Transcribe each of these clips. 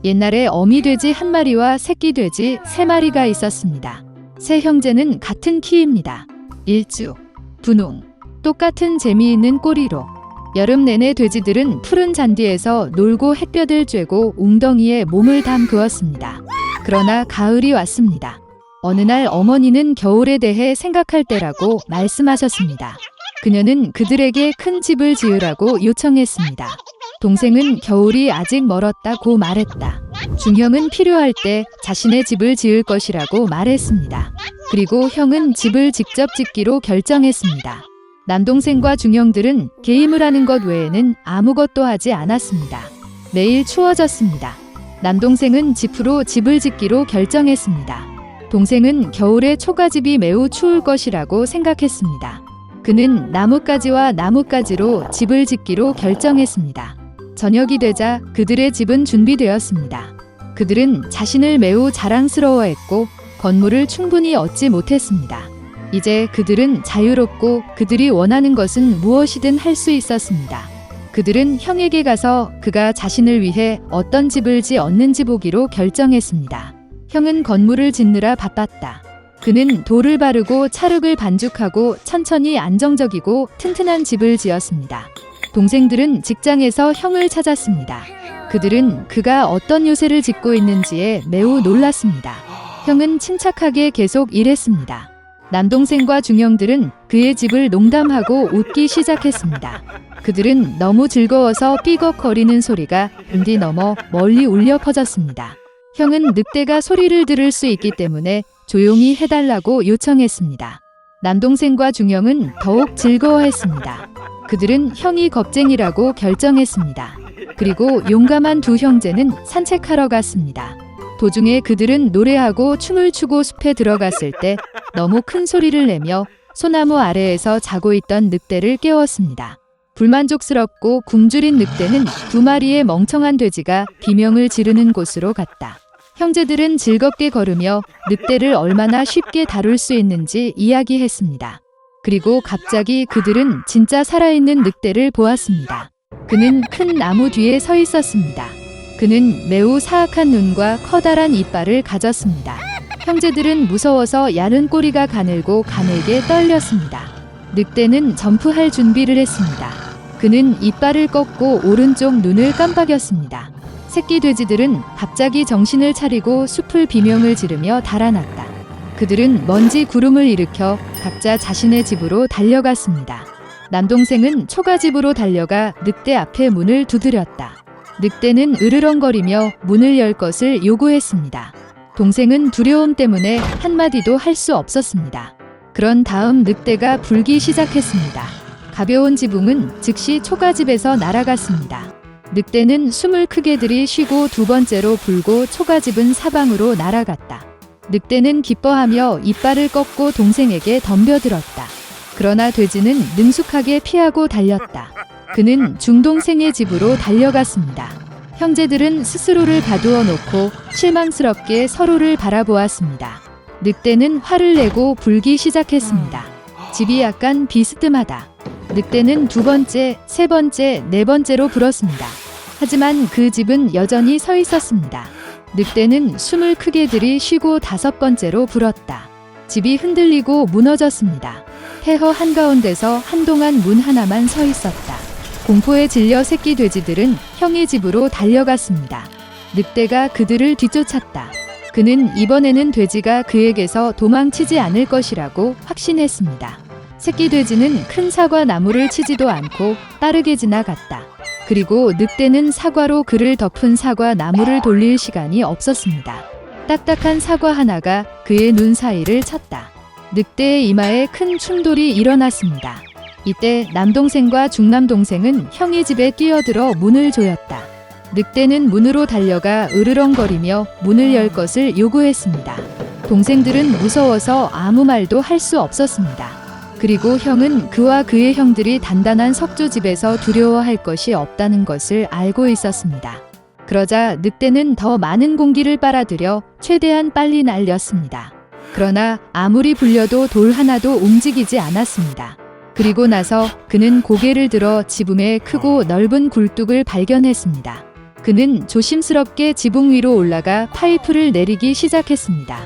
옛날에 어미 돼지 한 마리와 새끼 돼지 세 마리가 있었습니다. 세 형제는 같은 키입니다. 일주, 분홍, 똑같은 재미있는 꼬리로 여름 내내 돼지들은 푸른 잔디에서 놀고 햇볕을 쬐고 웅덩이에 몸을 담그었습니다. 그러나 가을이 왔습니다. 어느 날 어머니는 겨울에 대해 생각할 때라고 말씀하셨습니다. 그녀는 그들에게 큰 집을 지으라고 요청했습니다. 동생은 겨울이 아직 멀었다고 말했다. 중형은 필요할 때 자신의 집을 지을 것이라고 말했습니다. 그리고 형은 집을 직접 짓기로 결정했습니다. 남동생과 중형들은 게임을 하는 것 외에는 아무것도 하지 않았습니다. 매일 추워졌습니다. 남동생은 지프로 집을 짓기로 결정했습니다. 동생은 겨울에 초가집이 매우 추울 것이라고 생각했습니다. 그는 나뭇가지와 나뭇가지로 집을 짓기로 결정했습니다. 저녁이 되자 그들의 집은 준비되었습니다. 그들은 자신을 매우 자랑스러워했고 건물을 충분히 얻지 못했습니다. 이제 그들은 자유롭고 그들이 원하는 것은 무엇이든 할 수 있었습니다. 그들은 형에게 가서 그가 자신을 위해 어떤 집을 지었는지 보기로 결정했습니다. 형은 건물을 짓느라 바빴다. 그는 돌을 바르고 찰흙을 반죽하고 천천히 안정적이고 튼튼한 집을 지었습니다. 동생들은 직장에서 형을 찾았습니다. 그들은 그가 어떤 요새를 짓고 있는지에 매우 놀랐습니다. 형은 침착하게 계속 일했습니다. 남동생과 중형들은 그의 집을 농담하고 웃기 시작했습니다. 그들은 너무 즐거워서 삐걱거리는 소리가 은디 넘어 멀리 울려 퍼졌습니다. 형은 늑대가 소리를 들을 수 있기 때문에 조용히 해달라고 요청했습니다. 남동생과 중형은 더욱 즐거워했습니다. 그들은 형이 겁쟁이라고 결정했습니다. 그리고 용감한 두 형제는 산책하러 갔습니다. 도중에 그들은 노래하고 춤을 추고 숲에 들어갔을 때 너무 큰 소리를 내며 소나무 아래에서 자고 있던 늑대를 깨웠습니다. 불만족스럽고 굶주린 늑대는 두 마리의 멍청한 돼지가 비명을 지르는 곳으로 갔다. 형제들은 즐겁게 걸으며 늑대를 얼마나 쉽게 다룰 수 있는지 이야기했습니다. 그리고 갑자기 그들은 진짜 살아있는 늑대를 보았습니다. 그는 큰 나무 뒤에 서 있었습니다. 그는 매우 사악한 눈과 커다란 이빨을 가졌습니다. 형제들은 무서워서 야른 꼬리가 가늘고 가늘게 떨렸습니다. 늑대는 점프할 준비를 했습니다. 그는 이빨을 꺾고 오른쪽 눈을 깜빡였습니다. 새끼 돼지들은 갑자기 정신을 차리고 숲을 비명을 지르며 달아났다. 그들은 먼지 구름을 일으켜 각자 자신의 집으로 달려갔습니다. 남동생은 초가집으로 달려가 늑대 앞에 문을 두드렸다. 늑대는 으르렁거리며 문을 열 것을 요구했습니다. 동생은 두려움 때문에 한마디도 할 수 없었습니다. 그런 다음 늑대가 불기 시작했습니다. 가벼운 지붕은 즉시 초가집에서 날아갔습니다. 늑대는 숨을 크게 들이쉬고 두 번째로 불고 초가집은 사방으로 날아갔다. 늑대는 기뻐하며 이빨을 꺾고 동생에게 덤벼들었다. 그러나 돼지는 능숙하게 피하고 달렸다. 그는 중동생의 집으로 달려갔습니다. 형제들은 스스로를 가두어 놓고 실망스럽게 서로를 바라보았습니다. 늑대는 화를 내고 불기 시작했습니다. 집이 약간 비스듬하다. 늑대는 두 번째, 세 번째, 네 번째로 불었습니다. 하지만 그 집은 여전히 서 있었습니다. 늑대는 숨을 크게 들이쉬고 다섯 번째로 불었다. 집이 흔들리고 무너졌습니다. 폐허 한가운데서 한동안 문 하나만 서 있었다. 공포에 질려 새끼 돼지들은 형의 집으로 달려갔습니다. 늑대가 그들을 뒤쫓았다. 그는 이번에는 돼지가 그에게서 도망치지 않을 것이라고 확신했습니다. 새끼 돼지는 큰 사과 나무를 치지도 않고 빠르게 지나갔다. 그리고 늑대는 사과로 그를 덮은 사과 나무를 돌릴 시간이 없었습니다. 딱딱한 사과 하나가 그의 눈 사이를 쳤다. 늑대의 이마에 큰 충돌이 일어났습니다. 이때 남동생과 중남동생은 형의 집에 뛰어들어 문을 조였다. 늑대는 문으로 달려가 으르렁거리며 문을 열 것을 요구했습니다. 동생들은 무서워서 아무 말도 할 수 없었습니다. 그리고 형은 그와 그의 형들이 단단한 석조집에서 두려워할 것이 없다는 것을 알고 있었습니다. 그러자 늑대는 더 많은 공기를 빨아들여 최대한 빨리 날렸습니다. 그러나 아무리 불려도 돌 하나도 움직이지 않았습니다. 그리고 나서 그는 고개를 들어 지붕에 크고 넓은 굴뚝을 발견했습니다. 그는 조심스럽게 지붕 위로 올라가 파이프를 내리기 시작했습니다.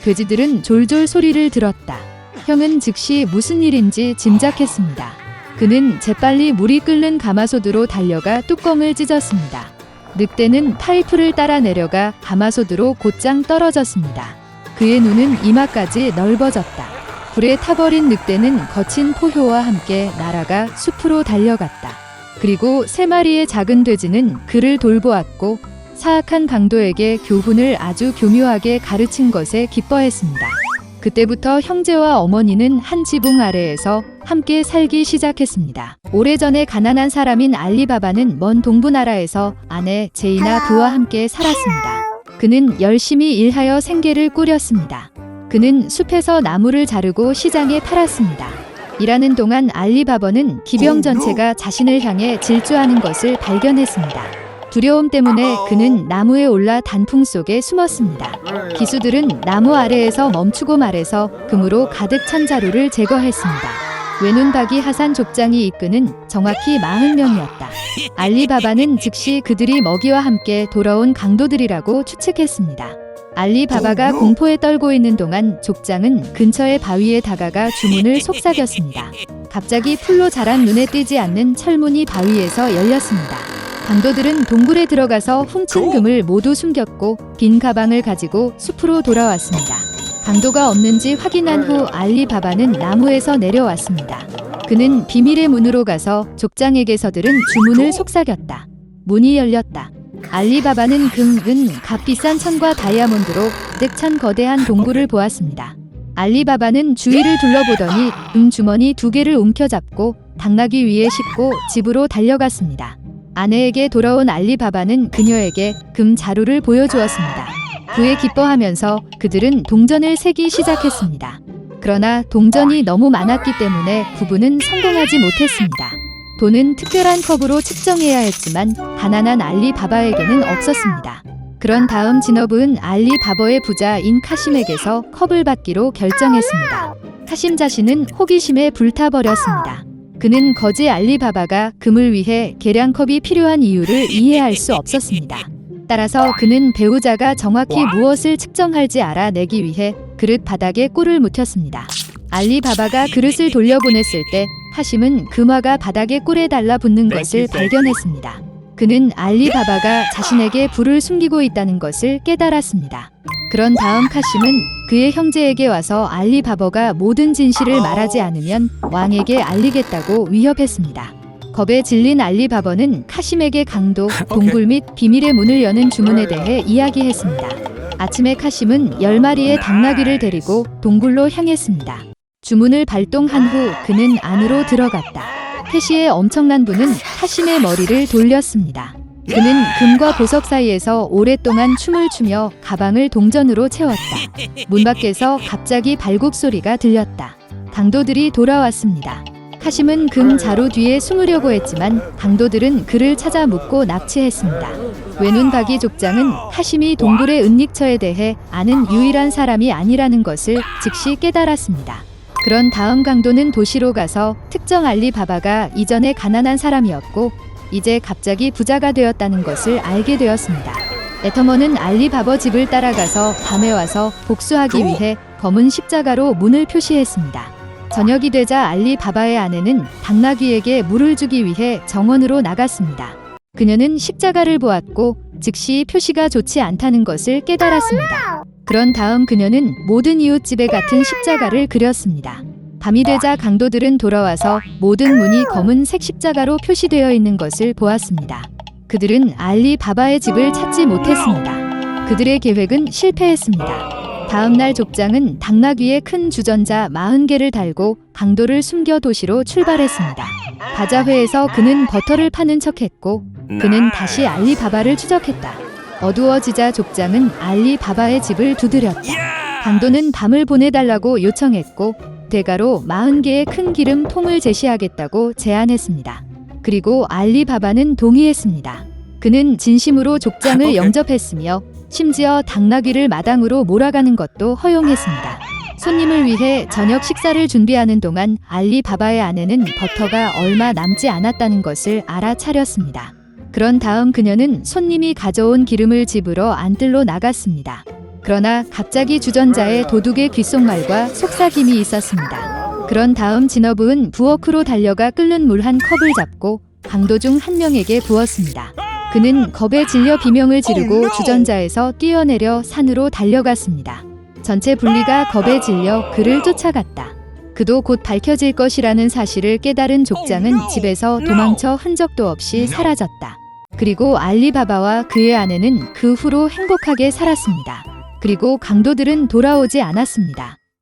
돼지들은 졸졸 소리를 들었다. 형은 즉시 무슨 일인지 짐작했습니다. 그는 재빨리 물이 끓는 가마솥으로 달려가 뚜껑을 찢었습니다. 늑대는 파이프를 따라 내려가 가마솥으로 곧장 떨어졌습니다. 그의 눈은 이마까지 넓어졌다. 불에 타버린 늑대는 거친 포효와 함께 날아가 숲으로 달려갔다. 그리고 3마리의 작은 돼지는 그를 돌보았고 사악한 강도에게 교훈을 아주 교묘하게 가르친 것에 기뻐했습니다. 그때부터 형제와 어머니는 한 지붕 아래에서 함께 살기 시작했습니다. 오래전에 가난한 사람인 알리바바는 먼 동부나라에서 아내 제이나 그와 함께 살았습니다. 그는 열심히 일하여 생계를 꾸렸습니다. 그는 숲에서 나무를 자르고 시장에 팔았습니다. 일하는 동안 알리바바는 기병 전체가 자신을 향해 질주하는 것을 발견했습니다. 두려움 때문에 그는 나무에 올라 단풍 속에 숨었습니다. 기수들은 나무 아래에서 멈추고 말해서 금으로 가득 찬 자루를 제거했습니다. 외눈박이 하산 족장이 이끄는 정확히 40명이었다. 알리바바는 즉시 그들이 먹이와 함께 돌아온 강도들이라고 추측했습니다. 알리바바가 공포에 떨고 있는 동안 족장은 근처의 바위에 다가가 주문을 속삭였습니다. 갑자기 풀로 자란 눈에 띄지 않는 철문이 바위에서 열렸습니다. 강도들은 동굴에 들어가서 훔친 금을 모두 숨겼고 빈 가방을 가지고 숲으로 돌아왔습니다. 강도가 없는지 확인한 후 알리바바는 나무에서 내려왔습니다. 그는 비밀의 문으로 가서 족장에게서들은 주문을 속삭였다. 문이 열렸다. 알리바바는 금, 은, 값비싼 천과 다이아몬드로 가득 찬 거대한 동굴을 보았습니다. 알리바바는 주위를 둘러보더니 주머니 2개를 움켜잡고 당나귀 위에 싣고 집으로 달려갔습니다. 아내에게 돌아온 알리바바는 그녀에게 금 자루를 보여주었습니다. 그에 기뻐하면서 그들은 동전을 세기 시작했습니다. 그러나 동전이 너무 많았기 때문에 부부는 성공하지 못했습니다. 돈은 특별한 컵으로 측정해야 했지만 가난한 알리바바에게는 없었습니다. 그런 다음 진업은 알리바바의 부자인 카심에게서 컵을 받기로 결정했습니다. 카심 자신은 호기심에 불타버렸습니다. 그는 거지 알리바바가 금을 위해 계량컵이 필요한 이유를 이해할 수 없었습니다. 따라서 그는 배우자가 정확히 무엇을 측정할지 알아내기 위해 그릇 바닥에 꿀을 묻혔습니다. 알리바바가 그릇을 돌려보냈을 때 카심은 금화가 바닥에 꿀에 달라붙는 것을 발견했습니다. 그는 알리바바가 자신에게 불을 숨기고 있다는 것을 깨달았습니다. 그런 다음 카심은 그의 형제에게 와서 알리바바가 모든 진실을 말하지 않으면 왕에게 알리겠다고 위협했습니다. 겁에 질린 알리바바는 카심에게 강도, 동굴 및 비밀의 문을 여는 주문에 대해 이야기했습니다. 아침에 카심은 10마리의 당나귀를 데리고 동굴로 향했습니다. 주문을 발동한 후 그는 안으로 들어갔다. 캐시의 엄청난 분은 카심의 머리를 돌렸습니다. 그는 금과 보석 사이에서 오랫동안 춤을 추며 가방을 동전으로 채웠다. 문 밖에서 갑자기 발굽 소리가 들렸다. 강도들이 돌아왔습니다. 카심은 금 자루 뒤에 숨으려고 했지만 강도들은 그를 찾아 묶고 납치했습니다. 외눈박이 족장은 카심이 동굴의 은닉처에 대해 아는 유일한 사람이 아니라는 것을 즉시 깨달았습니다. 그런 다음 강도는 도시로 가서 특정 알리바바가 이전에 가난한 사람이었고 이제 갑자기 부자가 되었다는 것을 알게 되었습니다. 에터먼은 알리바바 집을 따라가서 밤에 와서 복수하기 위해 검은 십자가로 문을 표시했습니다. 저녁이 되자 알리바바의 아내는 당나귀에게 물을 주기 위해 정원으로 나갔습니다. 그녀는 십자가를 보았고 즉시 표시가 좋지 않다는 것을 깨달았습니다. 그런 다음 그녀는 모든 이웃집에 같은 십자가를 그렸습니다. 밤이 되자 강도들은 돌아와서 모든 문이 검은색 십자가로 표시되어 있는 것을 보았습니다. 그들은 알리바바의 집을 찾지 못했습니다. 그들의 계획은 실패했습니다. 다음 날 족장은 당나귀에 큰 주전자 40개를 달고 강도를 숨겨 도시로 출발했습니다. 바자회에서 그는 버터를 파는 척했고 그는 다시 알리바바를 추적했다. 어두워지자 족장은 알리바바의 집을 두드렸다. 강도는 밤을 보내달라고 요청했고 대가로 40개의 큰 기름 통을 제시하겠다고 제안했습니다. 그리고 알리바바는 동의했습니다. 그는 진심으로 족장을 영접했으며 심지어 당나귀를 마당으로 몰아가는 것도 허용했습니다. 손님을 위해 저녁 식사를 준비하는 동안 알리바바의 아내는 버터가 얼마 남지 않았다는 것을 알아차렸습니다. 그런 다음 그녀는 손님이 가져온 기름을 집으러 안뜰로 나갔습니다. 그러나 갑자기 주전자에 도둑의 귓속말과 속삭임이 있었습니다. 그런 다음 진어부은 부엌으로 달려가 끓는 물 한 컵을 잡고 강도 중 한 명에게 부었습니다. 그는 겁에 질려 비명을 지르고 주전자에서 뛰어내려 산으로 달려갔습니다. 전체 분리가 겁에 질려 그를 쫓아갔다. 그도 곧 밝혀질 것이라는 사실을 깨달은 족장은 집에서 도망쳐 흔적도 없이 사라졌다. 그리고 알리바바와 그의 아내는 그 후로 행복하게 살았습니다. 그리고 강도들은 돌아오지 않았습니다.